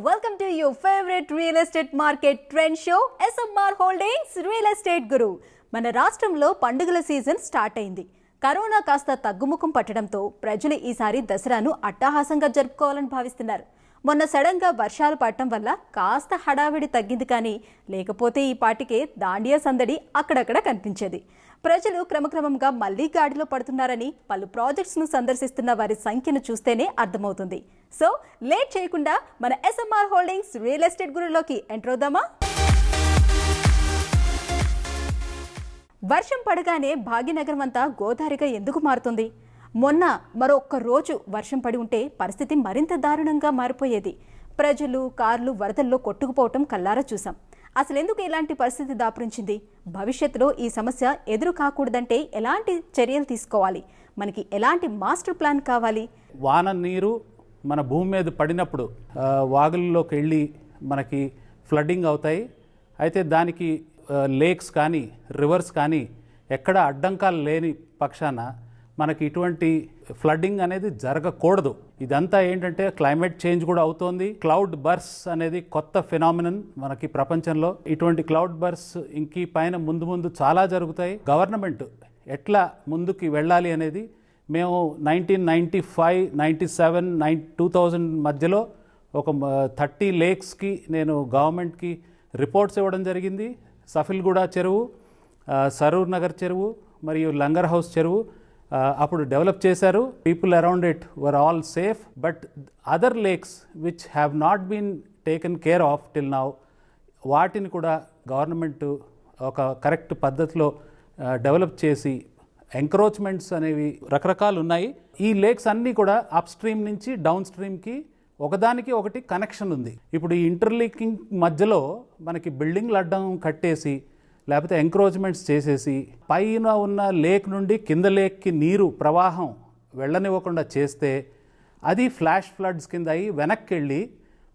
welcome to your favorite real estate market trend show SMR Holdings Real Estate Guru. మన రాష్ట్రంలో పండుగల season start అయింది. Corona కాస్త తగ్గుముఖం పట్టడంతో ప్రజలు ఈసారి దసరాను అట్టహాసంగా జరుపుకోవాలని భావిస్తున్నారు. మొన్న సడన్ గా వర్షాలు పడటం వల్ల కాస్త హడావిడి తగ్గింది, కానీ లేకపోతే ఈ పాటికే దాండియా సందడి అక్కడక్కడ కనిపించేది. ప్రజలు క్రమక్రమంగా మళ్లీ గాడిలో పడుతున్నారని పలు ప్రాజెక్ట్స్ ను సందర్శిస్తున్న వారి సంఖ్యను చూస్తేనే అర్థమవుతుంది. సో లేట్ చేయకుండా మన SMR హోల్డింగ్స్ రియల్ ఎస్టేట్ గురులోకి ఎంటర్ అవుదామా? వర్షం పడగానే భాగ్యనగరం అంతా గోదావరిగా ఎందుకు మారుతుంది? మొన్న మరొక్క రోజు వర్షం పడి ఉంటే పరిస్థితి మరింత దారుణంగా మారిపోయేది. ప్రజలు, కార్లు వరదల్లో కొట్టుకుపోవటం కల్లారా చూసాం. అసలెందుకు ఇలాంటి పరిస్థితి దాపురించింది? భవిష్యత్తులో ఈ సమస్య ఎదురు కాకూడదంటే ఎలాంటి చర్యలు తీసుకోవాలి? మనకి ఎలాంటి మాస్టర్ ప్లాన్ కావాలి? వాన నీరు మన భూమి మీద పడినప్పుడు వాగుల్లోకి వెళ్ళి మనకి ఫ్లడ్డింగ్ అవుతాయి. అయితే దానికి లేక్స్ కానీ రివర్స్ కానీ ఎక్కడ అడ్డంకాలు లేని పక్షాన మనకి ఇటువంటి ఫ్లడ్డింగ్ అనేది జరగకూడదు. ఇదంతా ఏంటంటే క్లైమేట్ చేంజ్ కూడా అవుతోంది. క్లౌడ్ బర్స్ అనేది కొత్త ఫినామినన్ మనకి ప్రపంచంలో. ఇటువంటి క్లౌడ్ బర్స్ ఇంకీ పైన ముందు ముందు చాలా జరుగుతాయి. గవర్నమెంట్ ఎట్లా ముందుకి వెళ్ళాలి అనేది మేము 1995, 97, 2000 మధ్యలో ఒక 30 లేక్స్కి నేను గవర్నమెంట్కి రిపోర్ట్స్ ఇవ్వడం జరిగింది. సఫిల్గూడ చెరువు, సరూర్ నగర్ చెరువు మరియు లంగర్ హౌస్ చెరువు అప్పుడు డెవలప్ చేశారు. People around it were all safe. But other lakes which have not been taken care of till now, వాటిని కూడా గవర్నమెంట్ ఒక కరెక్ట్ పద్ధతిలో డెవలప్ చేసి ఎంక్రోచ్మెంట్స్ అనేవి రకరకాలు ఉన్నాయి. ఈ లేక్స్ అన్నీ కూడా అప్ స్ట్రీమ్ నుంచి డౌన్ స్ట్రీమ్కి ఒకదానికి ఒకటి కనెక్షన్ ఉంది. ఇప్పుడు ఈ ఇంటర్లీకింగ్ మధ్యలో మనకి బిల్డింగ్లు అడ్డం కట్టేసి లేకపోతే ఎంక్రోచ్మెంట్స్ చేసేసి పైన ఉన్న లేక్ నుండి కింద లేక్కి నీరు ప్రవాహం వెళ్ళనివ్వకుండా చేస్తే అది ఫ్లాష్ ఫ్లడ్స్ కింద అయ్యి వెనక్కి వెళ్ళి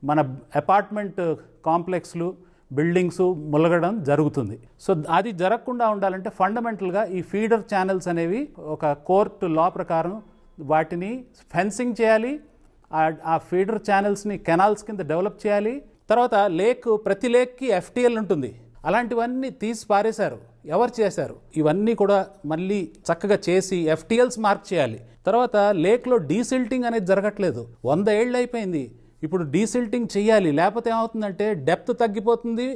మన అపార్ట్మెంట్ కాంప్లెక్స్లు, బిల్డింగ్స్ ములగడం జరుగుతుంది. సో అది జరగకుండా ఉండాలంటే ఫండమెంటల్గా ఈ ఫీడర్ ఛానల్స్ అనేవి ఒక కోర్టు లా ప్రకారం వాటిని ఫెన్సింగ్ చేయాలి. ఆ ఫీడర్ ఛానల్స్ని కెనాల్స్ కింద డెవలప్ చేయాలి. తర్వాత ప్రతి లేక్కి FTL ఉంటుంది. అలాంటివన్నీ తీసి పారేశారు. ఎవరు చేశారు? ఇవన్నీ కూడా మళ్ళీ చక్కగా చేసి FTLs మార్క్ చేయాలి. తర్వాత లేక్లో డీసిల్టింగ్ అనేది జరగట్లేదు. 100 ఏళ్ళు అయిపోయింది. ఇప్పుడు డీసిల్టింగ్ చేయాలి. లేకపోతే ఏమవుతుందంటే డెప్త్ తగ్గిపోతుంది,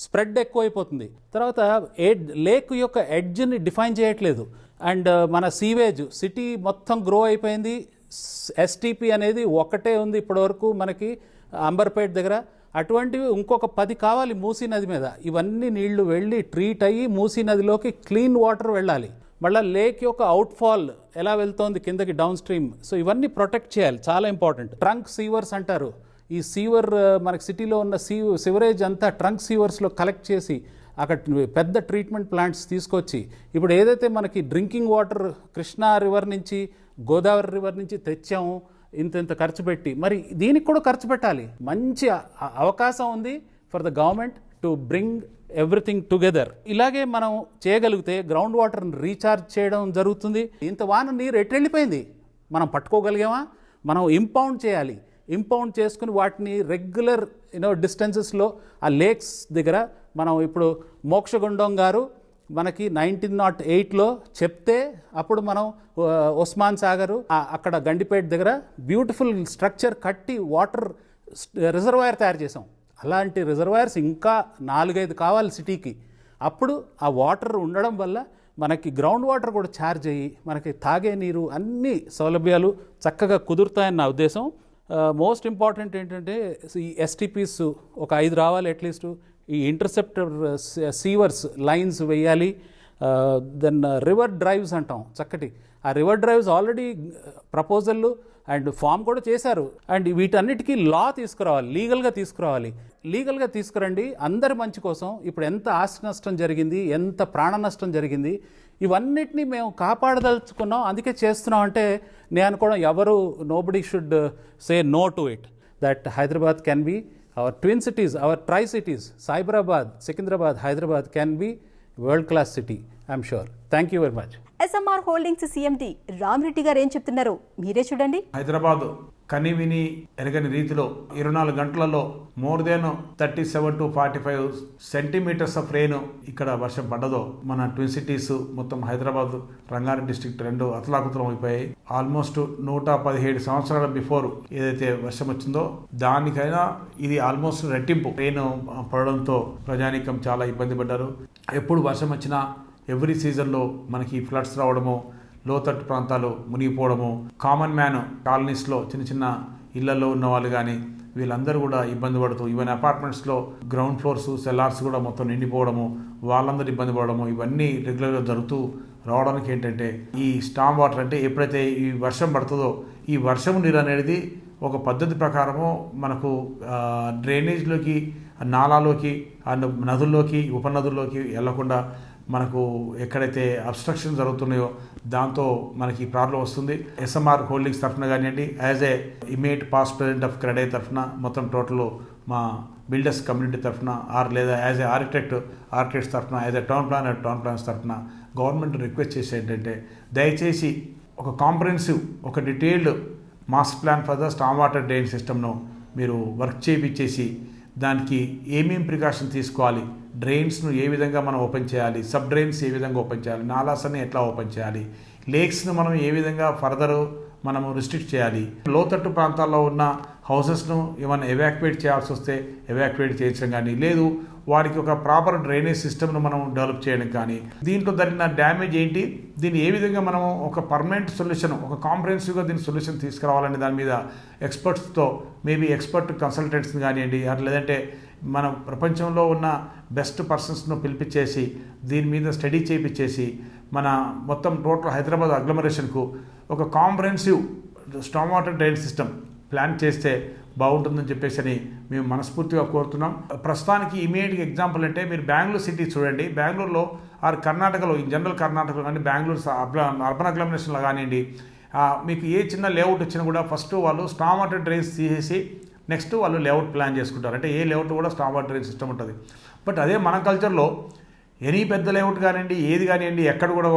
స్ప్రెడ్ ఎక్కువైపోతుంది. తర్వాత లేక్ యొక్క ఎడ్జ్ని డిఫైన్ చేయట్లేదు. అండ్ మన సీవేజ్ సిటీ మొత్తం గ్రో అయిపోయింది. STP అనేది ఒకటే ఉంది ఇప్పటివరకు మనకి అంబర్పేట దగ్గర. అటువంటివి ఇంకొక 10 కావాలి మూసీ నది మీద. ఇవన్నీ నీళ్లు వెళ్ళి ట్రీట్ అయ్యి మూసీ నదిలోకి క్లీన్ వాటర్ వెళ్ళాలి. మళ్ళీ లేక్ యొక్క అవుట్ఫాల్ ఎలా వెళ్తోంది కిందకి డౌన్ స్ట్రీమ్. సో ఇవన్నీ ప్రొటెక్ట్ చేయాలి, చాలా ఇంపార్టెంట్. ట్రంక్ సీవర్స్ అంటారు. ఈ సీవర్ మనకి సిటీలో ఉన్న సివరేజ్ అంతా ట్రంక్ సీవర్స్లో కలెక్ట్ చేసి అక్కడ పెద్ద ట్రీట్మెంట్ ప్లాంట్స్ తీసుకొచ్చి ఇప్పుడు ఏదైతే మనకి డ్రింకింగ్ వాటర్ కృష్ణా రివర్ నుంచి, గోదావరి రివర్ నుంచి తెచ్చాము ఇంత ఖర్చు పెట్టి, మరి దీనికి కూడా ఖర్చు పెట్టాలి. మంచి అవకాశం ఉంది for the government to bring everything together. ఇలాగే మనం చేయగలిగితే గ్రౌండ్ వాటర్ని రీఛార్జ్ చేయడం జరుగుతుంది. ఇంత వాన నీరు ఎటు వెళ్ళిపోయింది? మనం పట్టుకోగలిగామా? మనం ఇంపౌండ్ చేయాలి. ఇంపౌండ్ చేసుకుని వాటిని రెగ్యులర్ డిస్టెన్సెస్లో ఆ లేక్స్ దగ్గర మనం ఇప్పుడు మోక్షగుండం గారు మనకి 1908లో చెప్తే అప్పుడు మనం ఉస్మాన్ సాగరు అక్కడ గండిపేట దగ్గర బ్యూటిఫుల్ స్ట్రక్చర్ కట్టి వాటర్ రిజర్వాయర్ తయారు చేసాం. అలాంటి రిజర్వాయర్స్ ఇంకా 4-5 కావాలి సిటీకి. అప్పుడు ఆ వాటర్ ఉండడం వల్ల మనకి గ్రౌండ్ వాటర్ కూడా ఛార్జ్ అయ్యి మనకి తాగే నీరు అన్ని సౌలభ్యాలు చక్కగా కుదురుతాయని నా ఉద్దేశం. మోస్ట్ ఇంపార్టెంట్ ఏంటంటే ఈ STPs ఒక 5 రావాలి అట్లీస్ట్. ఈ ఇంటర్సెప్టర్ సీవర్స్ లైన్స్ వేయాలి. దెన్ రివర్ డ్రైవ్స్ అంటాం చక్కటి. ఆ రివర్ డ్రైవ్స్ ఆల్రెడీ ప్రపోజల్లు అండ్ ఫామ్ కూడా చేశారు. అండ్ వీటన్నిటికీ లా తీసుకురావాలి, లీగల్గా తీసుకురండి అందరి మంచి కోసం. ఇప్పుడు ఎంత ఆస్తి నష్టం జరిగింది, ఎంత ప్రాణ నష్టం జరిగింది, ఇవన్నిటినీ మేము కాపాడదలుచుకున్నాం. అందుకే చేస్తున్నాం. అంటే నేను అనుకోవడం ఎవరు nobody should say no to it. That Hyderabad can be our twin cities, our tri-cities, Cyberabad, Secunderabad, Hyderabad can be world-class city, I'm sure. Thank you very much. SMR Holdings CMD Rama Reddy గారు ఏం చెప్తున్నారు మీరే చూడండి. హైదరాబాద్ కనివిని ఎరగని రీతిలో 24 గంటలలో more than 37 to 45 centimetres of rain ఇక్కడ వర్షం పడ్డదో మన ట్విన్ సిటీస్ మొత్తం హైదరాబాద్ రంగారెడ్డి డిస్ట్రిక్ట్ రెండు అతలాకుతలం అయిపోయాయి. ఆల్మోస్ట్ 117 సంవత్సరాల బిఫోర్ ఏదైతే వర్షం వచ్చిందో దానికైనా ఇది ఆల్మోస్ట్ రెట్టింపు రెయిన్ పడడంతో ప్రజానీకం చాలా ఇబ్బంది పడ్డారు. ఎప్పుడు వర్షం వచ్చినా ఎవ్రీ సీజన్లో మనకి ఫ్లడ్స్ రావడము, లోతట్టు ప్రాంతాలు మునిగిపోవడము, కామన్ మ్యాన్ కాలనీస్లో చిన్న చిన్న ఇళ్లలో ఉన్న వాళ్ళు కానీ వీళ్ళందరూ కూడా ఇబ్బంది పడుతూ, ఈవెన్ అపార్ట్మెంట్స్లో గ్రౌండ్ ఫ్లోర్స్ సెల్లార్స్ కూడా మొత్తం నిండిపోవడము, వాళ్ళందరూ ఇబ్బంది పడడము, ఇవన్నీ రెగ్యులర్గా జరుగుతూ రావడానికి ఏంటంటే ఈ స్టామ్ వాటర్ అంటే ఎప్పుడైతే ఈ వర్షం పడుతుందో ఈ వర్షం నీరు అనేది ఒక పద్ధతి ప్రకారము మనకు డ్రైనేజ్లోకి, నాలాలోకి, నదుల్లోకి, ఉపనదుల్లోకి వెళ్లకుండా మనకు ఎక్కడైతే అబ్స్ట్రక్షన్ జరుగుతున్నాయో దాంతో మనకి ప్రాబ్లం వస్తుంది. ఎస్ఎంఆర్ హోల్డింగ్స్ తరఫున కానివ్వండి, as a immediate past president of CREDAI తరఫున మొత్తం టోటల్ మా బిల్డర్స్ కమ్యూనిటీ తరఫున లేదా యాజ్ ఏ ఆర్కిటెక్ట్స్ తరఫున, యాజ్ ఏ టౌన్ ప్లానర్స్ తరఫున గవర్నమెంట్ రిక్వెస్ట్ చేసే ఏంటంటే దయచేసి ఒక కాంప్రహెన్సివ్, ఒక detailed master plan for the storm water drain సిస్టమ్ను మీరు వర్క్ చేయించేసి దానికి ఏమేమి ప్రికాషన్ తీసుకోవాలి, డ్రైన్స్ను ఏ విధంగా మనం ఓపెన్ చేయాలి, సబ్ డ్రైన్స్ ఏ విధంగా ఓపెన్ చేయాలి, నాలాస్ని ఎట్లా ఓపెన్ చేయాలి, లేక్స్ను మనం ఏ విధంగా ఫర్దర్ మనము రిస్ట్రిక్ట్ చేయాలి, లోతట్టు ప్రాంతాల్లో ఉన్న హౌసెస్ను ఏమైనా ఎవాక్యువేట్ చేయాల్సి వస్తే ఎవాక్యువేట్ చేయించడం కానీ, లేదు వారికి ఒక ప్రాపర్ డ్రైనేజ్ సిస్టమ్ను మనం డెవలప్ చేయడం కానీ, దీంట్లో జరిగిన డ్యామేజ్ ఏంటి, దీన్ని ఏ విధంగా మనము ఒక పర్మనెంట్ సొల్యూషన్, ఒక కాంప్రహెన్సివ్గా దీని సొల్యూషన్ తీసుకురావాలని దాని మీద ఎక్స్పర్ట్స్తో, మేబీ ఎక్స్పర్ట్ కన్సల్టెంట్స్ని కానివ్వండి, లేదంటే మన ప్రపంచంలో ఉన్న బెస్ట్ పర్సన్స్ను పిలిపించేసి దీని మీద స్టడీ చేయించేసి మన మొత్తం టోటల్ హైదరాబాద్ అగ్లమరేషన్కు ఒక comprehensive storm water drain system plan చేస్తే బాగుంటుందని చెప్పేసి అని మేము మనస్ఫూర్తిగా కోరుతున్నాం. ప్రస్తుతానికి ఇమీడియట్ ఎగ్జాంపుల్ అంటే మీరు బెంగళూరు సిటీ చూడండి, బెంగళూరులో ఆర్ కర్ణాటకలో, ఇన్ జనరల్ కర్ణాటకలో కానీ బెంగళూరు అర్బన్ అగ్లమరేషన్లో కానివ్వండి, మీకు ఏ చిన్న లేఅవుట్ వచ్చినా కూడా ఫస్ట్ వాళ్ళు స్టామ్ వాటర్ డ్రైన్స్ తీసేసి నెక్స్ట్ వాళ్ళు లేఅవుట్ ప్లాన్ చేసుకుంటారు. అంటే ఏ లేఅవుట్ కూడా స్టామ్ వాటర్ డ్రైన్ సిస్టమ్ ఉంటుంది. బట్ అదే మన కల్చర్లో ఎనీ పెద్ద లేఅవుట్ కానివ్వండి, ఏది కానివ్వండి, ఎక్కడ కూడా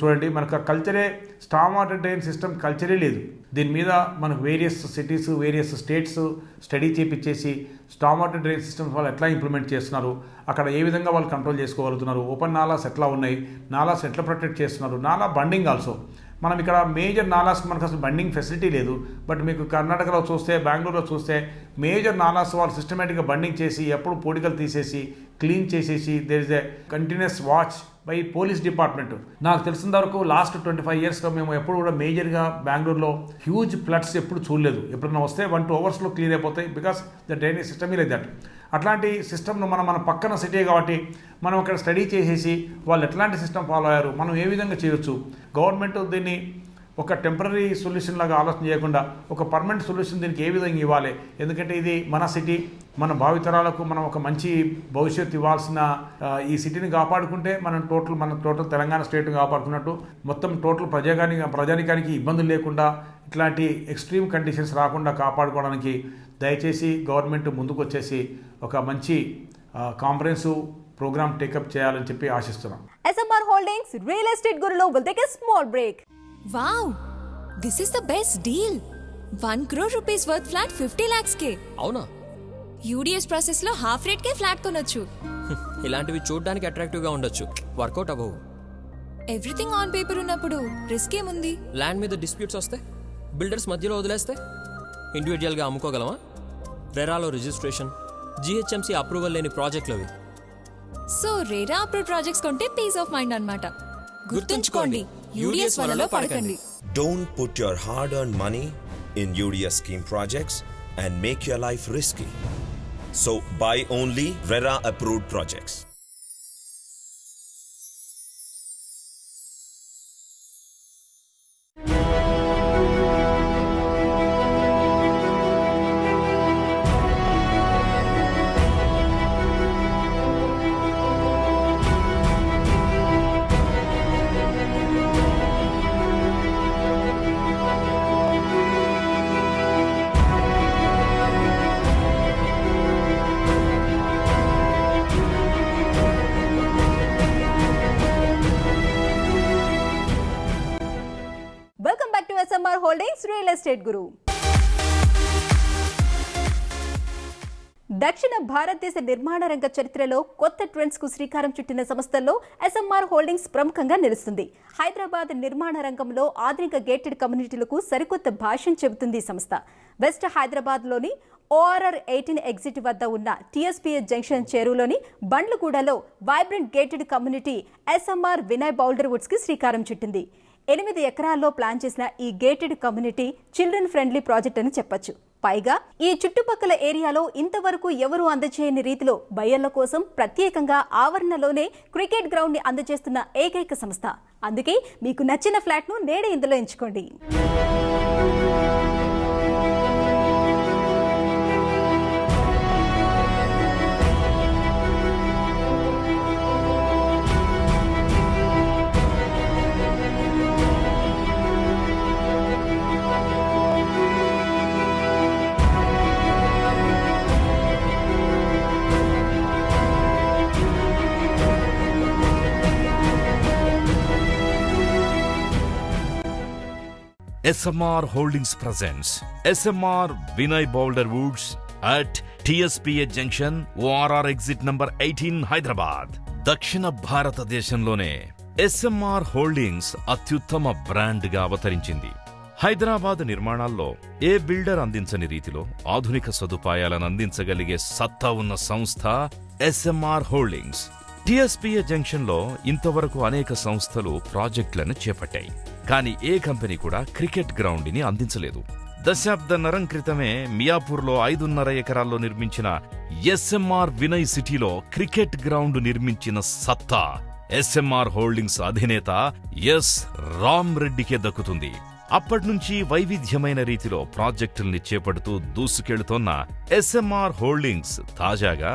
చూడండి మనకు కల్చరే స్టామ్ వాటర్ డ్రైన్ సిస్టమ్ కల్చరే లేదు. దీని మీద మనకు various cities, various states study చేపించేసి స్టామ్ వాటర్ డ్రైన్ సిస్టమ్స్ వాళ్ళు ఎట్లా ఇంప్లిమెంట్ చేస్తున్నారు, అక్కడ ఏ విధంగా వాళ్ళు కంట్రోల్ చేసుకోగలుగుతున్నారు, ఓపెన్ నాలాస్ ఎట్లా ఉన్నాయి, నాలాస్ ఎట్లా ప్రొటెక్ట్ చేస్తున్నారు, నాలా బండింగ్ ఆల్సో. మనం ఇక్కడ మేజర్ నాలాస్ మనకు అసలు బండింగ్ ఫెసిలిటీ లేదు. బట్ మీకు కర్ణాటకలో చూస్తే, బెంగళూరులో చూస్తే మేజర్ నాలాస్ వాళ్ళు సిస్టమేటిక్గా బండింగ్ చేసి ఎప్పుడు పొడికలు తీసేసి క్లీన్ చేసేసి there is a continuous watch by police department. నాకు తెలిసిన వరకు లాస్ట్ 25 yearsలో మేము ఎప్పుడు కూడా మేజర్గా బెంగళూరులో హ్యూజ్ ఫ్లడ్స్ ఎప్పుడు చూడలేదు. ఎప్పుడైనా వస్తే 1-2 hours క్లియర్ అయిపోతాయి, because the drainage system like that. అట్లాంటి సిస్టమ్ను మన పక్కన సిటీ కాబట్టి మనం అక్కడ స్టడీ చేసేసి వాళ్ళు ఎట్లాంటి సిస్టమ్ ఫాలో అయ్యారు, మనం ఏ విధంగా చేయొచ్చు, గవర్నమెంట్ దీన్ని ఒక టెంపరీ సొల్యూషన్ లాగా ఆలోచన చేయకుండా ఒక పర్మనెంట్ సొల్యూషన్ దీనికి ఏ విధంగా ఇవ్వాలి. ఎందుకంటే ఇది మన సిటీ, మన భావితరాలకు మనం ఒక మంచి భవిష్యత్తు ఇవ్వాల్సిన ఈ సిటీని కాపాడుకుంటే మన టోటల్ తెలంగాణ స్టేట్ని కాపాడుకున్నట్టు, మొత్తం టోటల్ ప్రజానికానికి ఇబ్బందులు లేకుండా, ఇట్లాంటి ఎక్స్ట్రీమ్ కండిషన్స్ రాకుండా కాపాడుకోవడానికి దయచేసి గవర్నమెంట్ ముందుకు వచ్చేసి ఒక మంచి కాంప్రహెన్సివ్ ప్రోగ్రామ్ టేకప్ చేయాలని చెప్పి ఆశిస్తున్నాం. SMR Holdings రియల్ ఎస్టేట్ గురులో will take a small break. Wow, this is the best deal. 1 crore rupees worth flat 50 lakhs ke. అవునా? UDS ప్రాసెస్ లో హాఫ్ రేట్ కే ఫ్లాట్ కొనొచ్చు. ఇలాంటివి చూడడానికి అట్రాక్టివ్ గా ఉండొచ్చు, వర్కౌట్ అవ్వవు. ఎవ్రీథింగ్ ఆన్ పేపర్ ఉన్నప్పుడు రిస్క్ ఏముంది? ల్యాండ్ మీద డిస్ప్యూట్స్ వస్తే, బిల్డర్స్ మధ్యలో వదిలేస్తే ఇండివిజువల్ గా అమ్ముకోగలమా? రెరాలో రిజిస్ట్రేషన్, GHMC అప్రూవల్ లేని ప్రాజెక్టులు అవి. సో రేరా అప్రూవ్ ప్రాజెక్ట్స్ కొంటే పీస్ ఆఫ్ మైండ్ అన్నమాట. గుర్తుంచుకోండి, UDS వలలో పడకండి. Don't put your hard-earned money in UDS scheme projects and make your life risky. So buy only RERA approved projects. Welcome back to SMR Holdings Real Estate Guru. దక్షిణ భారతదేశ నిర్మాణ రంగ చరిత్రలో కొత్త ట్రెండ్స్ కు శ్రీకారం చుట్టిన సంస్థల్లో ఎస్ఎంఆర్ హోల్డింగ్స్ ప్రముఖంగా నిలుస్తుంది. హైదరాబాద్ నిర్మాణ రంగంలో ఆధునిక గేటెడ్ కమ్యూనిటీలకు సరికొత్త భాష్యం చెబుతుంది ఈ సంస్థ. వెస్ట్ హైదరాబాద్లోని ORR 18 ఎగ్జిట్ వద్ద ఉన్న TSPS జంక్షన్ చెరువులోని బండ్లగూడలో vibrant gated community SMR Vinay boulder woods కి శ్రీకారం చుట్టింది. 8 ఎకరాల్లో ప్లాన్ చేసిన ఈ gated community children friendly project అని చెప్పొచ్చు. పైగా ఈ చుట్టుపక్కల ఏరియాలో ఇంతవరకు ఎవరూ అందజేయని రీతిలో బయ్యర్ల కోసం ప్రత్యేకంగా ఆవరణలోనే క్రికెట్ గ్రౌండ్ ని అందజేస్తున్న ఏకైక సంస్థ. అందుకే మీకు నచ్చిన ఫ్లాట్ ను నేడే ఇందులో ఎంచుకోండి. SMR Holdings presents SMR Vinay Boulder Woods at TSPA Junction, ORR exit number 18, Hyderabad. దక్షిణ భారతదేశంలోనే SMR Holdings అత్యుత్తమ బ్రాండ్ గా అవతరించింది. హైదరాబాద్ నిర్మాణాల్లో ఏ బిల్డర్ అందించని రీతిలో ఆధునిక సదుపాయాలను అందించగలిగే సత్తా ఉన్న సంస్థ SMR Holdings. TSPA జంక్షన్లో ఇంతవరకు అనేక సంస్థలు ప్రాజెక్టులను చేపట్టాయి. కానీ ఏ కంపెనీ కూడా క్రికెట్ గ్రౌండ్ ని అందించలేదు. దశాబ్దన్నరం క్రితమే మియాపూర్లో 5.5 ఎకరాల్లో నిర్మించిన SMR వినయ్ సిటీలో క్రికెట్ గ్రౌండ్ నిర్మించిన సత్తా SMR హోల్డింగ్స్ అధినేత ఎస్ రామ్ రెడ్డికే దక్కుతుంది. అప్పట్నుంచి వైవిధ్యమైన రీతిలో ప్రాజెక్టుల్ని చేపడుతూ దూసుకెళ్తోన్న SMR హోల్డింగ్స్ తాజాగా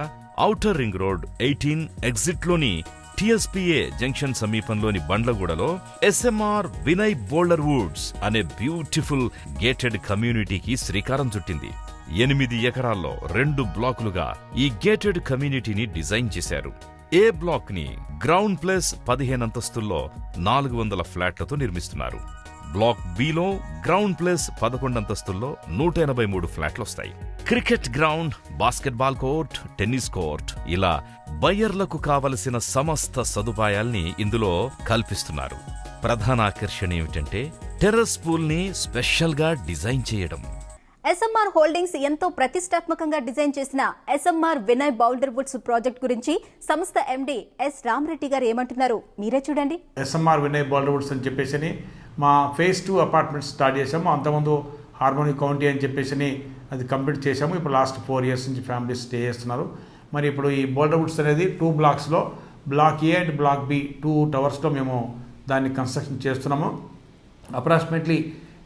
outer ring road 18 ఎగ్జిట్లోని TSPA junction సమీపంలోని బండ్లగూడలో SMR వినయ్ బౌల్డర్ వుడ్స్ అనే బ్యూటిఫుల్ గేటెడ్ కమ్యూనిటీకి శ్రీకారం చుట్టింది. 8 ఎకరాల్లో 2 బ్లాకులుగా ఈ గేటెడ్ కమ్యూనిటీని డిజైన్ చేశారు. ఏ బ్లాక్ ని గ్రౌండ్ ప్లస్ 15 అంతస్తుల్లో 400 ఫ్లాట్లతో నిర్మిస్తున్నారు. బ్లాక్ బిలో గ్రౌండ్ ప్లస్ 11 అంతస్తుల్లో 183 ఫ్లాట్లొస్తాయి. Cricket ground, basketball court, tennis court ఇలా బయ్యర్లకు కావలసిన సమస్త సదుపాయాల్ని ఇందులో కల్పిస్తున్నారు. ప్రధాన ఆకర్షణ ఏమిటంటే టెర్రస్ పూల్ ని స్పెషల్ గా డిజైన్ చేయడం. ఎస్ఎంఆర్ హోల్డింగ్స్ ఎంతో ప్రతిష్టాత్మకంగా డిజైన్ చేసిన SMR Vinay boulder Woods project గురించి సంస్థ MD ఎస్ రామరెడ్డి గారు ఏమంటున్నారు మీరే చూడండి. SMR వినయ్ బౌల్డర్ వుడ్స్ అని చెప్పేసి మా phase 2 అపార్ట్మెంట్స్ స్టార్ట్ చేసాము. అంతకుముందు హార్మోనీ కౌంటీ అని చెప్పేసి అది కంప్లీట్ చేసాము. ఇప్పుడు లాస్ట్ 4 years నుంచి ఫ్యామిలీస్ స్టే చేస్తున్నారు. మరి ఇప్పుడు ఈ బౌల్డర్ వుడ్స్ అనేది 2 బ్లాక్స్లో block A and block B 2 టవర్స్లో మేము దాన్ని కన్స్ట్రక్షన్ చేస్తున్నాము. అప్రాక్సిమేట్లీ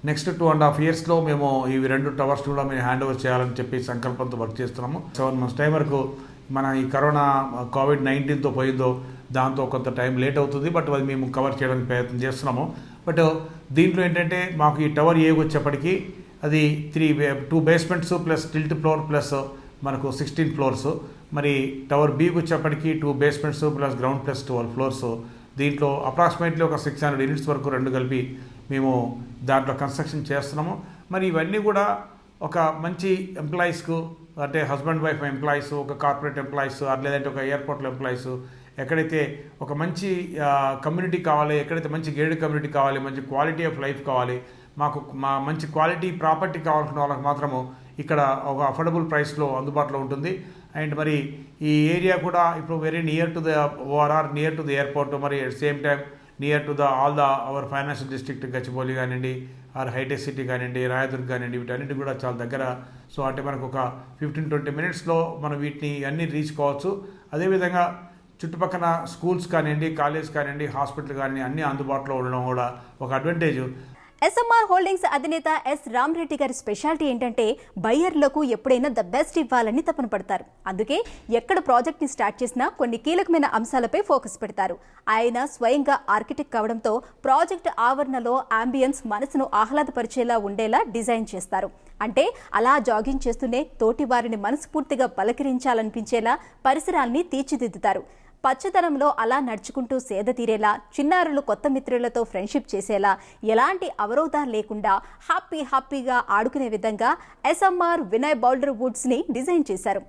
నెక్స్ట్ 2.5 yearsలో మేము ఇవి 2 టవర్స్ కూడా మేము హ్యాండ్ ఓవర్ చేయాలని చెప్పి సంకల్పంతో వర్క్ చేస్తున్నాము. 7 months టైం వరకు మన ఈ కరోనా COVID-19తో పోయిందో దాంతో కొంత టైం లేట్ అవుతుంది. బట్ అది మేము కవర్ చేయడానికి ప్రయత్నం చేస్తున్నాము. బట్ దీంట్లో ఏంటంటే మాకు ఈ టవర్ ఏ వచ్చేప్పటికీ అది 2 basements plus tilt floor plus మనకు 16 floors. మరి టవర్ బికి వచ్చేప్పటికి 2 basements plus ground plus 12 floors. దీంట్లో అప్రాక్సిమేట్లీ ఒక 600 units వరకు 2 కలిపి మేము దాంట్లో కన్స్ట్రక్షన్ చేస్తున్నాము. మరి ఇవన్నీ కూడా ఒక మంచి ఎంప్లాయీస్కు అంటే హస్బెండ్ వైఫ్ ఎంప్లాయీస్, ఒక కార్పొరేట్ ఎంప్లాయీస్, లేదంటే ఒక ఎయిర్పోర్ట్లో ఎంప్లాయీస్, ఎక్కడైతే ఒక మంచి కమ్యూనిటీ కావాలి, ఎక్కడైతే మంచి గేటెడ్ కమ్యూనిటీ కావాలి, మంచి క్వాలిటీ ఆఫ్ లైఫ్ కావాలి, మాకు మంచి క్వాలిటీ ప్రాపర్టీ కావాల్సిన వాళ్ళకి మాత్రము ఇక్కడ ఒక అఫోర్డబుల్ ప్రైస్లో అందుబాటులో ఉంటుంది. అండ్ మరి ఈ ఏరియా కూడా ఇప్పుడు very near to the ORR, near to the airport, మరి at same time near to the our financial district Gachibowli కానివ్వండి, ఆర్ హైటెక్ సిటీ కానివ్వండి, రాయదుర్గ్ కానివ్వండి, వీటన్నిటి కూడా చాలా దగ్గర. సో అంటే మనకు ఒక 15-20 minutesలో మనం వీటిని అన్నీ రీచ్ కావచ్చు. అదేవిధంగా చుట్టుపక్కల స్కూల్స్ కానివ్వండి, కాలేజ్ కానివ్వండి, హాస్పిటల్ కానివ్వండి అన్నీ అందుబాటులో ఉండడం కూడా ఒక అడ్వాంటేజ్. ఎస్ఎంఆర్ హోల్డింగ్స్ అధినేత ఎస్ రామరెడ్డి గారి స్పెషాలిటీ ఏంటంటే బయ్యర్లకు ఎప్పుడైనా ద బెస్ట్ ఇవ్వాలని తపన పడతారు. అందుకే ఎక్కడ ప్రాజెక్ట్ని స్టార్ట్ చేసినా కొన్ని కీలకమైన అంశాలపై ఫోకస్ పెడతారు. ఆయన స్వయంగా ఆర్కిటెక్ట్ కావడంతో ప్రాజెక్ట్ ఆవరణలో అంబియన్స్ మనసును ఆహ్లాదపరిచేలా ఉండేలా డిజైన్ చేస్తారు. అంటే అలా జాగింగ్ చేస్తూనే తోటి వారిని మనస్ఫూర్తిగా పలకరించాలనిపించేలా పరిసరాల్ని తీర్చిదిద్దుతారు. పచ్చదనంలో అలా నడుచుకుంటూ సేద తీరేలా, చిన్నారులు కొత్త మిత్రులతో ఫ్రెండ్షిప్ చేసేలా, ఎలాంటి అవరోధాలు లేకుండా హ్యాపీగా ఆడుకునే విధంగా ఎస్ఎంఆర్ వినయ్ బౌల్డర్ వుడ్స్ని డిజైన్ చేశారు.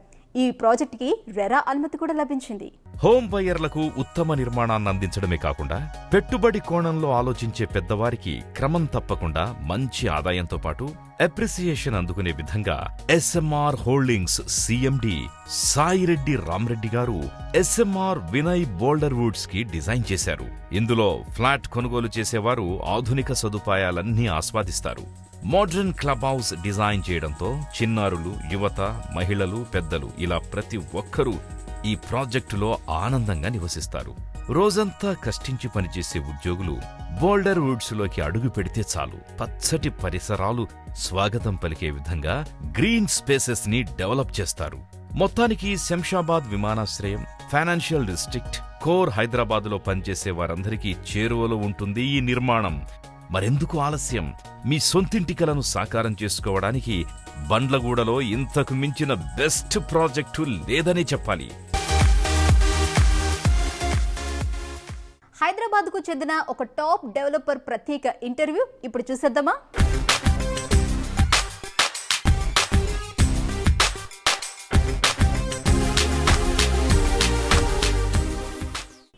ఈ ప్రాజెక్టుకి రెరా అనుమతి కూడా లభించింది. హోమ్ బయర్లకు ఉత్తమ నిర్మాణాన్ని అందించడమే కాకుండా పెట్టుబడి కోణంలో ఆలోచించే పెద్దవారికి క్రమం తప్పకుండా మంచి ఆదాయంతో పాటు అప్రిసియేషన్ అందుకునే విధంగా SMR holdings CMD Saireddy Ramareddy గారు ఎస్ఎంఆర్ వినయ్ బోల్డర్ వుడ్స్ కి డిజైన్ చేశారు. ఇందులో ఫ్లాట్ కొనుగోలు చేసేవారు ఆధునిక సదుపాయాలన్నీ ఆస్వాదిస్తారు. మోడర్న్ క్లబ్ హౌస్ డిజైన్ చేయడంతో చిన్నారులు, యువత, మహిళలు, పెద్దలు ఇలా ప్రతి ఒక్కరూ ఈ ప్రాజెక్టులో ఆనందంగా నివసిస్తారు. రోజంతా కష్టించి పనిచేసే ఉద్యోగులు బోల్డర్ వుడ్స్ లోకి అడుగు పెడితే చాలు పచ్చటి పరిసరాలు స్వాగతం పలికే విధంగా గ్రీన్ స్పేసెస్ ని డెవలప్ చేస్తారు. మొత్తానికి శంషాబాద్ విమానాశ్రయం, ఫైనాన్షియల్ డిస్ట్రిక్ట్, కోర్ హైదరాబాద్ లో పనిచేసే వారందరికీ చేరువలో ఉంటుంది ఈ నిర్మాణం. మరెందుకు ఆలస్యం? మీ సొంతింటి కలను సాకారం చేసుకోవడానికి బండ్లగూడలో ఇంతకు మించిన బెస్ట్ ప్రాజెక్టు లేదనే చెప్పాలి. హైదరాబాద్కు చెందిన ఒక టాప్ డెవలపర్ ప్రత్యేక ఇంటర్వ్యూ ఇప్పుడు చూసేద్దామా?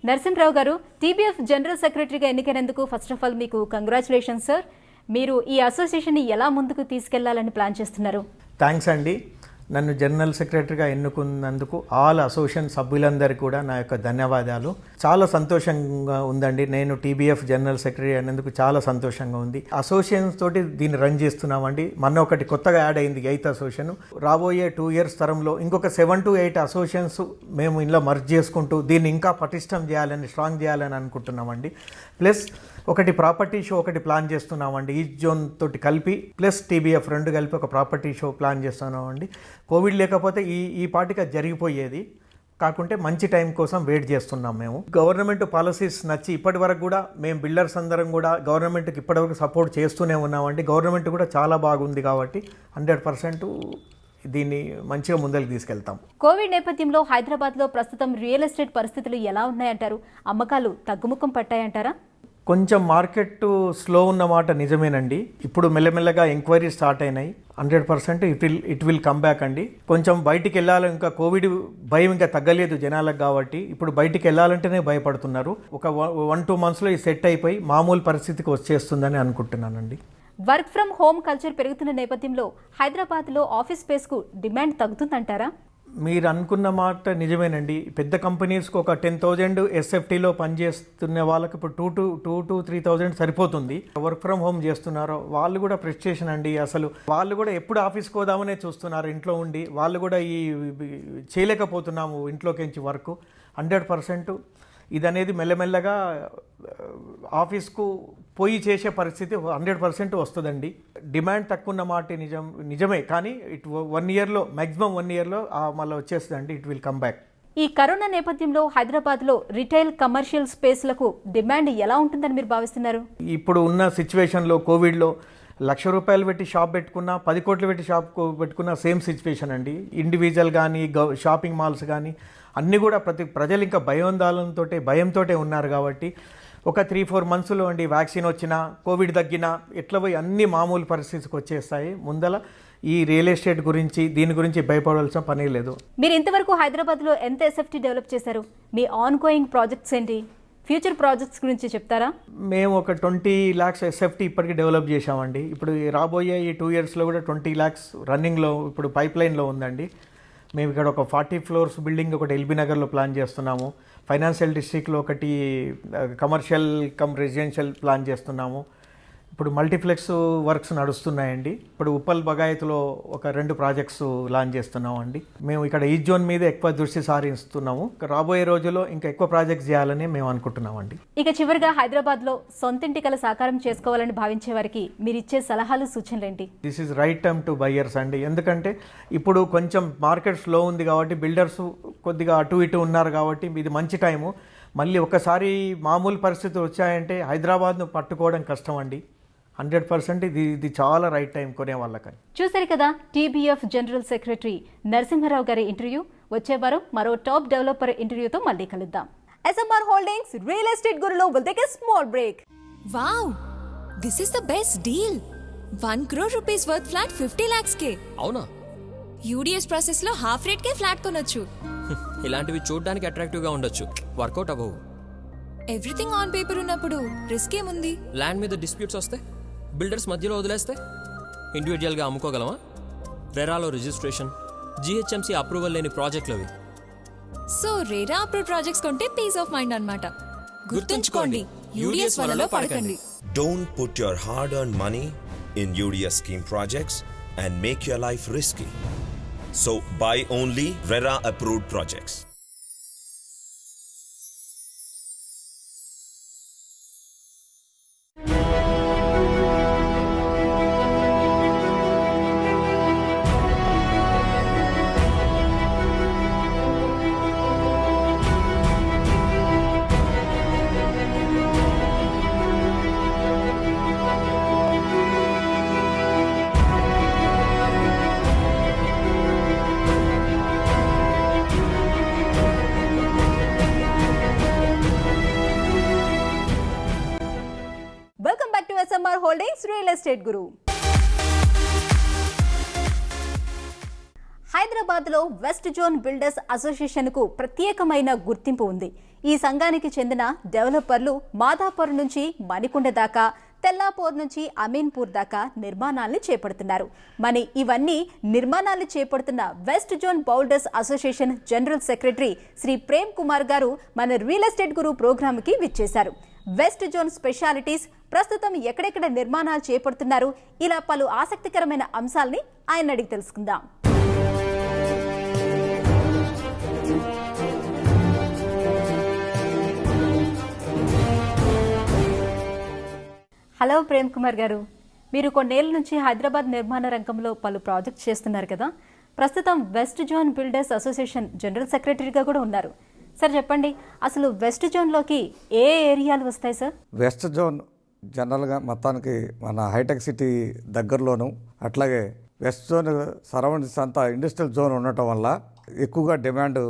నరసింహరావు గారు, టీబీఎఫ్ జనరల్ సెక్రటరీగా ఎన్నికైనందుకు ఫస్ట్ ఆఫ్ ఆల్ మీకు కంగ్రాచులేషన్స్ సార్. మీరు ఈ అసోసియేషన్ని ఎలా ముందుకు తీసుకెళ్లాలని ప్లాన్ చేస్తున్నారు? థ్యాంక్స్ అండి. నన్ను జనరల్ సెక్రటరీగా ఎన్నుకున్నందుకు ఆల్ అసోసియేషన్ సభ్యులందరికీ కూడా నా యొక్క ధన్యవాదాలు. చాలా సంతోషంగా ఉందండి. నేను టీబీఎఫ్ జనరల్ సెక్రటరీ అయినందుకు చాలా సంతోషంగా ఉంది. అసోసియేషన్స్ తోటి దీన్ని రన్ చేస్తున్నామండి. మొన్న ఒకటి కొత్తగా యాడ్ అయింది 8th అసోసియేషన్. రాబోయే 2 years తరంలో ఇంకొక 7 to 8 అసోసియేషన్స్ మేము ఇందులో మర్జ్ చేసుకుంటూ దీన్ని ఇంకా పటిష్టం చేయాలని, స్ట్రాంగ్ చేయాలని అనుకుంటున్నామండి. ప్లస్ ఒకటి ప్రాపర్టీ షో ఒకటి ప్లాన్ చేస్తున్నామండి. ఈస్ట్ జోన్ తోటి కలిపి ప్లస్ టీబీఎఫ్ 2 కలిపి ఒక ప్రాపర్టీ షో ప్లాన్ చేస్తున్నామండి. కోవిడ్ లేకపోతే ఈ పాటిగా జరిగిపోయేది, కాకుంటే మంచి టైం కోసం వెయిట్ చేస్తున్నాం మేము. గవర్నమెంట్ పాలసీస్ నచ్చి ఇప్పటి వరకు కూడా మేము బిల్డర్స్ అందరం కూడా గవర్నమెంట్కి ఇప్పటివరకు సపోర్ట్ చేస్తూనే ఉన్నామండి. గవర్నమెంట్ కూడా చాలా బాగుంది కాబట్టి 100% దీన్ని మంచిగా ముందరికి తీసుకెళ్తాం. కోవిడ్ నేపథ్యంలో హైదరాబాద్లో ప్రస్తుతం రియల్ ఎస్టేట్ పరిస్థితులు ఎలా ఉన్నాయంటారు? అమ్మకాలు తగ్గుముఖం పట్టాయంటారా? కొంచెం మార్కెట్ స్లో ఉన్నమాట నిజమేనండి. ఇప్పుడు మెల్లమెల్లగా ఎంక్వైరీ స్టార్ట్ అయినాయి. 100% ఇట్ విల్ కమ్ బ్యాక్ అండి. కొంచెం బయటికి వెళ్ళాలి, ఇంకా కోవిడ్ భయం ఇంకా తగ్గలేదు జనాలకు కాబట్టి ఇప్పుడు బయటికి వెళ్ళాలంటేనే భయపడుతున్నారు. ఒక 1-2 monthsలో ఇది సెట్ అయిపోయి మామూలు పరిస్థితికి వచ్చేస్తుందని అనుకుంటున్నానండి. వర్క్ ఫ్రమ్ హోమ్ కల్చర్ పెరుగుతున్న నేపథ్యంలో హైదరాబాద్లో ఆఫీస్ స్పేస్కు డిమాండ్ తగ్గుతుందంటారా? మీరు అనుకున్న మాట నిజమేనండి. పెద్ద కంపెనీస్కి ఒక 10,000 ఎస్ఎఫ్టీలో పనిచేస్తున్న వాళ్ళకి ఇప్పుడు 2 to 3,000 సరిపోతుంది. వర్క్ ఫ్రమ్ హోమ్ చేస్తున్నారో వాళ్ళు కూడా ప్రెస్టేషన్ అండి. అసలు వాళ్ళు కూడా ఎప్పుడు ఆఫీస్కి పోదామనే చూస్తున్నారు. ఇంట్లో ఉండి వాళ్ళు కూడా ఈ చేయలేకపోతున్నాము ఇంట్లోకించి వర్క్. 100% ఇదనేది మెల్లమెల్లగా ఆఫీస్కు పోయి చేసే పరిస్థితి 100% వస్తుందండి. డిమాండ్ తక్కువ ఉన్న మాట నిజమే, కానీ 1 yearలో మ్యాక్సిమం 1 yearలో మళ్ళీ వచ్చేస్తుందండి. It will come back. ఈ కరోనా నేపథ్యంలో హైదరాబాద్లో రిటైల్ కమర్షియల్ స్పేస్లకు డిమాండ్ ఎలా ఉంటుందని మీరు భావిస్తున్నారు? ఇప్పుడు ఉన్న సిచ్యువేషన్లో కోవిడ్లో ₹1,00,000 పెట్టి షాప్ పెట్టుకున్నా, 10 కోట్లు పెట్టి షాప్ పెట్టుకున్నా సేమ్ సిచ్యువేషన్ అండి. ఇండివిజువల్ కానీ షాపింగ్ మాల్స్ కానీ అన్నీ కూడా ప్రజలు ఇంకా భయంతో ఉన్నారు కాబట్టి ఒక 3-4 monthsలో అండి వ్యాక్సిన్ వచ్చినా, కోవిడ్ తగ్గినా ఎట్లా పోయి అన్ని మామూలు పరిస్థితికి వచ్చేస్తాయి. ముందల ఈ రియల్ ఎస్టేట్ గురించి దీని గురించి భయపడాల్సిన పని లేదు. మీరు ఇంతవరకు హైదరాబాద్లో ఎంత ఎస్ఎఫ్టీ డెవలప్ చేశారు? మీ ఆన్ గోయింగ్ ప్రాజెక్ట్స్ ఏంటి? ఫ్యూచర్ ప్రాజెక్ట్స్ గురించి చెప్తారా? మేము ఒక 20 lakhs ఎస్ఎఫ్టీ ఇప్పటికీ డెవలప్ చేశామండి. ఇప్పుడు రాబోయే ఈ 2 yearsలో కూడా 20 lakhs రన్నింగ్లో ఇప్పుడు పైప్ లైన్లో ఉందండి. మేము ఇక్కడ ఒక 40 floors బిల్డింగ్ ఒకటి ఎల్బీ నగర్లో ప్లాన్ చేస్తున్నాము. ఫైనాన్షియల్ డిస్ట్రిక్ట్లో ఒకటి కమర్షియల్ కమ్ రెసిడెన్షియల్ ప్లాన్ చేస్తున్నాము. ఇప్పుడు మల్టీప్లెక్స్ వర్క్స్ నడుస్తున్నాయండి. ఇప్పుడు ఉప్పల్ బగాయత్లో ఒక 2 ప్రాజెక్ట్స్ లాంచ్ చేస్తున్నాము అండి. మేము ఇక్కడ ఈస్ట్ జోన్ మీద ఎక్కువ దృష్టి సారిస్తున్నాము. రాబోయే రోజుల్లో ఇంకా ఎక్కువ ప్రాజెక్ట్స్ చేయాలని మేము అనుకుంటున్నామండి. ఇక చివరిగా హైదరాబాద్లో సొంతింటి కల సాకారం చేసుకోవాలని భావించే వారికి మీరు ఇచ్చే సలహాలు, సూచనలు ఏంటి? This is right time to buyers అండి. ఎందుకంటే ఇప్పుడు కొంచెం మార్కెట్ స్లో ఉంది కాబట్టి బిల్డర్స్ కొద్దిగా అటు ఇటు ఉన్నారు కాబట్టి ఇది మంచి టైము. మళ్ళీ ఒకసారి మామూలు పరిస్థితులు వచ్చాయంటే హైదరాబాద్ను పట్టుకోవడం కష్టం అండి. 100% ఇది చాలా రైట్ టైం కొనే వాళ్ళకని. చూశారు కదా టీబీఎఫ్ జనరల్ సెక్రటరీ నరసింహరావు గారి ఇంటర్వ్యూ. వచ్చే వారం మరో టాప్ డెవలపర్ ఇంటర్వ్యూతో మళ్ళీ కలుద్దాం. ఎస్ఎంఆర్ హోల్డింగ్స్ రియల్ ఎస్టేట్ గురులో will take a small break. Wow, this is the best deal. 1 crore rupees worth flat 50 lakhs కే. అవునా? యూడిఎస్ ప్రాసెస్ లో హాఫ్ రేట్ కే ఫ్లాట్ కొనొచ్చు. ఇలాంటివి చూడడానికి అట్రాక్టివ్గా ఉండొచ్చు, వర్కౌట్ అవ్వవు. ఎవ్రీథింగ్ ఆన్ పేపర్ ఉన్నప్పుడు రిస్క్ ఏముంది? ల్యాండ్ మీద డిస్ప్యూట్స్ వస్తే, బిల్డర్స్ మధ్యలో వదిలేస్తే ఇండివిజువల్గా అమ్ముకోగలమా? రెరాలో రిజిస్ట్రేషన్, జిహెచ్ఎంసీ అప్రూవల్ లేని ప్రాజెక్టులు అవి. సో రేరా అప్రూవ్ ప్రాజెక్ట్స్ కొంటే పీస్ ఆఫ్ మైండ్ అన్నమాట. గుర్తుంచుకోండి, యూడిఎస్ వలలో పడకండి. Don't put your hard-earned money in UDS scheme projects and make your life risky. So buy only RERA approved projects. Welcome back to SMR holdings real estate guru. హైదరాబాద్లో west zone builders అసోసియేషన్కు ప్రత్యేకమైన గుర్తింపు ఉంది. ఈ సంఘానికి చెందిన డెవలపర్లు మాదాపూర్ నుంచి మణికొండ దాకా, తెల్లాపూర్ నుంచి అమీన్పూర్ దాకా నిర్మాణాలను చేపడుతున్నారు. మరి ఇవన్నీ నిర్మాణాలు చేపడుతున్న west zone builders association general secretary Shri Prem Kumar గారు మన రియల్ ఎస్టేట్ గురు ప్రోగ్రాంకి విచ్చేశారు. వెస్ట్ జోన్ స్పెషాలిటీస్, ప్రస్తుతం ఎక్కడెక్కడ నిర్మాణాలు చేపడుతున్నారు, ఇలా పలు ఆసక్తికరమైన అంశాలని ఆయన అడిగి తెలుసుకుందాం. హలో ప్రేమ్ కుమార్ గారు, మీరు కొన్నేళ్ల నుంచి హైదరాబాద్ నిర్మాణ రంగంలో పలు ప్రాజెక్ట్స్ చేస్తున్నారు కదా. ప్రస్తుతం west zone builders association general సెక్రటరీగా కూడా ఉన్నారు. సార్ చెప్పండి, అసలు వెస్ట్ జోన్లోకి ఏ ఏరియాలు వస్తాయి సార్? వెస్ట్ జోన్ జనరల్గా మొత్తానికి మన హైటెక్ సిటీ దగ్గరలోను, అట్లాగే వెస్ట్ జోన్ సరౌండింగ్స్ అంతా ఇండస్ట్రియల్ జోన్ ఉండటం వల్ల ఎక్కువగా డిమాండ్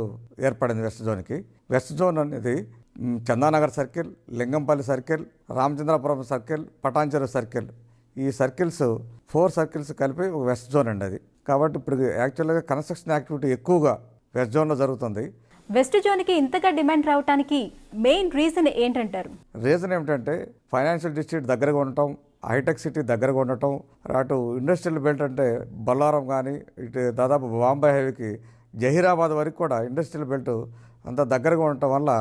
ఏర్పడింది వెస్ట్ జోన్కి. వెస్ట్ జోన్ అనేది Chandanagar circle, Lingampally circle, Ramachandrapuram circle, Patancheru circle, ఈ సర్కిల్స్ 4 సర్కిల్స్ కలిపి ఒక వెస్ట్ జోన్ అండి అది. కాబట్టి ఇప్పుడు యాక్చువల్గా కన్స్ట్రక్షన్ యాక్టివిటీ ఎక్కువగా వెస్ట్ జోన్లో జరుగుతుంది. వెస్ట్ జోన్కి ఇంతగా డిమాండ్ రావడానికి మెయిన్ రీజన్ ఏంటంటారు? రీజన్ ఏమిటంటే ఫైనాన్షియల్ డిస్ట్రిక్ట్ దగ్గరగా ఉండటం, హైటెక్ సిటీ దగ్గరగా ఉండటం, అటు ఇండస్ట్రియల్ బెల్ట్ అంటే బొల్లారం కానీ, ఇటు దాదాపు బాంబే హైవేకి జహీరాబాద్ వరకు కూడా ఇండస్ట్రియల్ బెల్ట్ అంతా దగ్గరగా ఉండటం వల్ల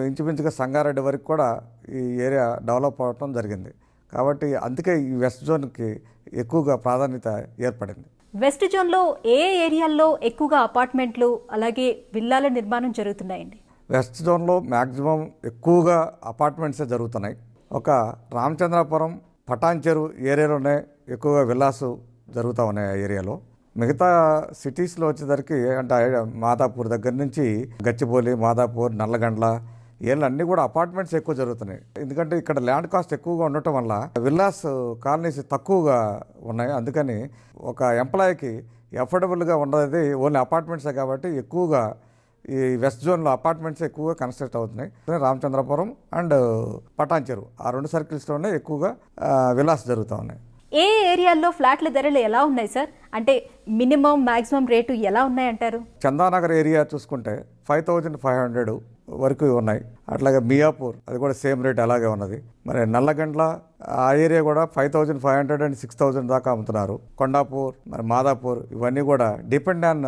ఇంచుమించుగా సంగారెడ్డి వరకు కూడా ఈ ఏరియా డెవలప్ అవటం జరిగింది. కాబట్టి అందుకే ఈ వెస్ట్ జోన్కి ఎక్కువగా ప్రాధాన్యత ఏర్పడింది. వెస్ట్ జోన్లో ఏ ఏరియాల్లో ఎక్కువగా అపార్ట్మెంట్లు అలాగే విల్లాల నిర్మాణం జరుగుతున్నాయండి? వెస్ట్ జోన్లో మ్యాక్సిమం ఎక్కువగా అపార్ట్మెంట్సే జరుగుతున్నాయి. ఒక రామచంద్రపురం, పటాన్చెరు ఏరియాలోనే ఎక్కువగా విల్లాసు జరుగుతూ ఉన్నాయి ఆ ఏరియాలో. మిగతా సిటీస్లో వచ్చేసరికి అంటే మాదాపూర్ దగ్గర నుంచి గచ్చిబౌలి, మాదాపూర్, నల్లగండ్ల ఏళ్ళు అన్నీ కూడా అపార్ట్మెంట్స్ ఎక్కువ జరుగుతున్నాయి. ఎందుకంటే ఇక్కడ ల్యాండ్ కాస్ట్ ఎక్కువగా ఉండటం వల్ల విల్లాస్ కాలనీస్ తక్కువగా ఉన్నాయి. అందుకని ఒక ఎంప్లాయీకి ఎఫోర్డబుల్గా ఉన్నది ఓన్లీ అపార్ట్మెంట్సే. కాబట్టి ఎక్కువగా ఈ వెస్ట్ జోన్లో అపార్ట్మెంట్స్ ఎక్కువగా కన్స్ట్రక్ట్ అవుతున్నాయి. రామచంద్రపురం అండ్ పటాన్చెరు ఆ 2 సర్కిల్స్లోనే ఎక్కువగా విల్లాస్ జరుగుతూ ఉన్నాయి. ఏ ఏరియాల్లో ఫ్లాట్ల ధరలు ఎలా ఉన్నాయి సార్? అంటే మినిమం మ్యాక్సిమం రేటు ఎలా ఉన్నాయంటారు? చందానగర్ ఏరియా చూసుకుంటే 5500 వరకు ఉన్నాయి. అట్లాగే మియాపూర్ అది కూడా సేమ్ రేట్ అలాగే ఉన్నది. మరి నల్లగండ్ల ఆ ఏరియా కూడా 5500 అండ్ 6000 దాకా అమ్ముతున్నారు. కొండాపూర్, మరి మాదాపూర్ ఇవన్నీ కూడా డిపెండ్ ఆన్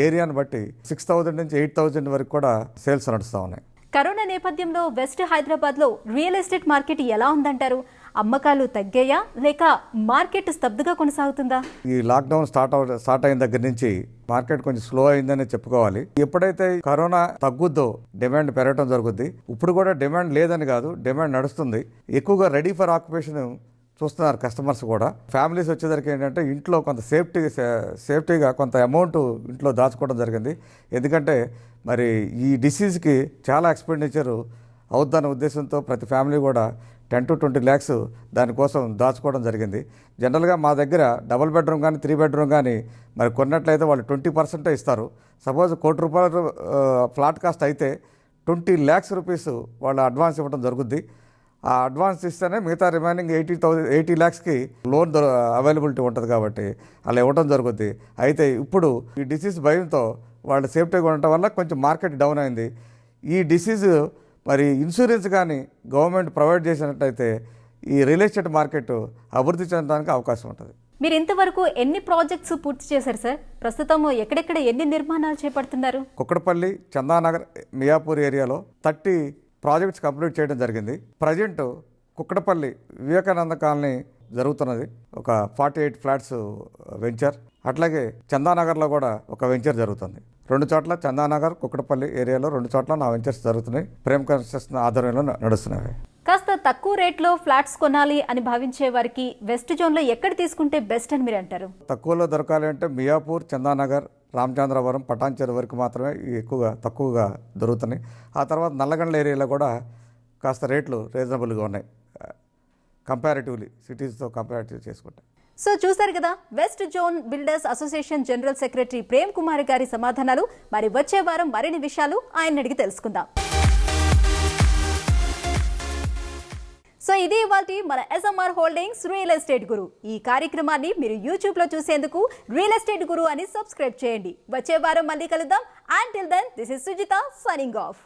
ఏరియాని బట్టి 6000 నుంచి 8000 వరకు కూడా సేల్స్ నడుస్తూ ఉన్నాయి. కరోనా నేపథ్యంలో వెస్ట్ హైదరాబాద్లో రియల్ ఎస్టేట్ మార్కెట్ ఎలా ఉందంటారు? అమ్మకాలు తగ్గాయా లేక మార్కెట్ స్తబ్దుగా కొనసాగుతుందా? ఈ లాక్డౌన్ స్టార్ట్ అయిన దగ్గర నుంచి మార్కెట్ కొంచెం స్లో అయిందని చెప్పుకోవాలి. ఎప్పుడైతే కరోనా తగ్గుద్దో డిమాండ్ పెరగడం జరుగుద్ది. ఇప్పుడు కూడా డిమాండ్ లేదని కాదు, డిమాండ్ నడుస్తుంది. ఎక్కువగా రెడీ ఫర్ ఆక్యుపేషన్ చూస్తున్నారు కస్టమర్స్ కూడా. ఫ్యామిలీస్ వచ్చేసరికి ఏంటంటే ఇంట్లో కొంత సేఫ్టీగా కొంత అమౌంట్ ఇంట్లో దాచుకోవడం జరిగింది. ఎందుకంటే మరి ఈ డిసీజ్కి చాలా ఎక్స్పెండిచర్ అవుద్దన్న ఉద్దేశంతో ప్రతి ఫ్యామిలీ కూడా 10 to 20 lakhs దానికోసం దాచుకోవడం జరిగింది. జనరల్గా మా దగ్గర డబుల్ బెడ్రూమ్ కానీ 3 bedroom కానీ మరి కొన్నట్లయితే వాళ్ళు 20% ఇస్తారు. సపోజ్ ₹1,00,00,000 ఫ్లాట్ కాస్ట్ అయితే 20 lakhs రూపీస్ వాళ్ళు అడ్వాన్స్ ఇవ్వడం జరుగుద్ది. ఆ అడ్వాన్స్ ఇస్తేనే మిగతా రిమైనింగ్ 80 ల్యాక్స్కి లోన్ అవైలబిలిటీ ఉంటుంది కాబట్టి అలా ఇవ్వడం జరుగుద్ది. అయితే ఇప్పుడు ఈ డిసీజ్ భయంతో వాళ్ళు సేఫ్టీగా ఉండటం వల్ల కొంచెం మార్కెట్ డౌన్ అయింది. ఈ డిసీజ్ మరి ఇన్సూరెన్స్ కానీ గవర్నమెంట్ ప్రొవైడ్ చేసినట్టయితే ఈ రియల్ ఎస్టేట్ మార్కెట్ అభివృద్ధి చెందడానికి అవకాశం ఉంటుంది. మీరు ఇంతవరకు ఎన్ని ప్రాజెక్ట్స్ పూర్తి చేశారు సార్? ప్రస్తుతం ఎక్కడెక్కడ ఎన్ని నిర్మాణాలు చేపడుతున్నారు? కుక్కడపల్లి, చందానగర్, మియాపూర్ ఏరియాలో 30 ప్రాజెక్ట్స్ కంప్లీట్ చేయడం జరిగింది. ప్రజెంట్ కుక్కడపల్లి వివేకానంద కాలనీ జరుగుతున్నది, ఒక 48 ఫ్లాట్స్ వెంచర్. అట్లాగే చందానగర్లో కూడా ఒక వెంచర్ జరుగుతుంది. 2 చోట్ల చందానగర్, కుక్కడపల్లి ఏరియాలో 2 చోట్ల నా వెంచర్స్ జరుగుతున్నాయి. ప్రేమ్ కన్స్ట్రక్షన్ ఆధ్వర్యంలో నడుస్తున్నాయి. కాస్త తక్కువ రేట్లో ఫ్లాట్స్ కొనాలి అని భావించే వారికి వెస్ట్ జోన్లో ఎక్కడ తీసుకుంటే బెస్ట్ అని మీరు అంటారు? తక్కువలో దొరకాలి అంటే మియాపూర్, చందానగర్, రామచంద్రవరం, పటాన్చెరు వరకు మాత్రమే తక్కువగా దొరుకుతున్నాయి. ఆ తర్వాత నల్లగండ్ల ఏరియాలో కూడా కాస్త రేట్లు రీజనబుల్గా ఉన్నాయి కంపారిటివ్లీ సిటీస్తో కంపారిటివ్ చేసుకుంటే. సో చూసారు కదా, west zone builders association general secretary Prem Kumar గారి సమాధానాలు. మరి వచ్చే వారం మరిన్ని విషయాలు ఆయన అడిగి తెలుసుకుందాం. సో ఇది ఇవాల్టి మన SMR హోల్డింగ్స్ రియల్ ఎస్టేట్ గురు. ఈ కార్యక్రమాన్ని మీరు యూట్యూబ్లో చూసేందుకు రియల్ ఎస్టేట్ గురు అని సబ్స్క్రైబ్ చేయండి. వచ్చే వారం మళ్ళీ కలుద్దాం. Until then, this is Sujita signing off.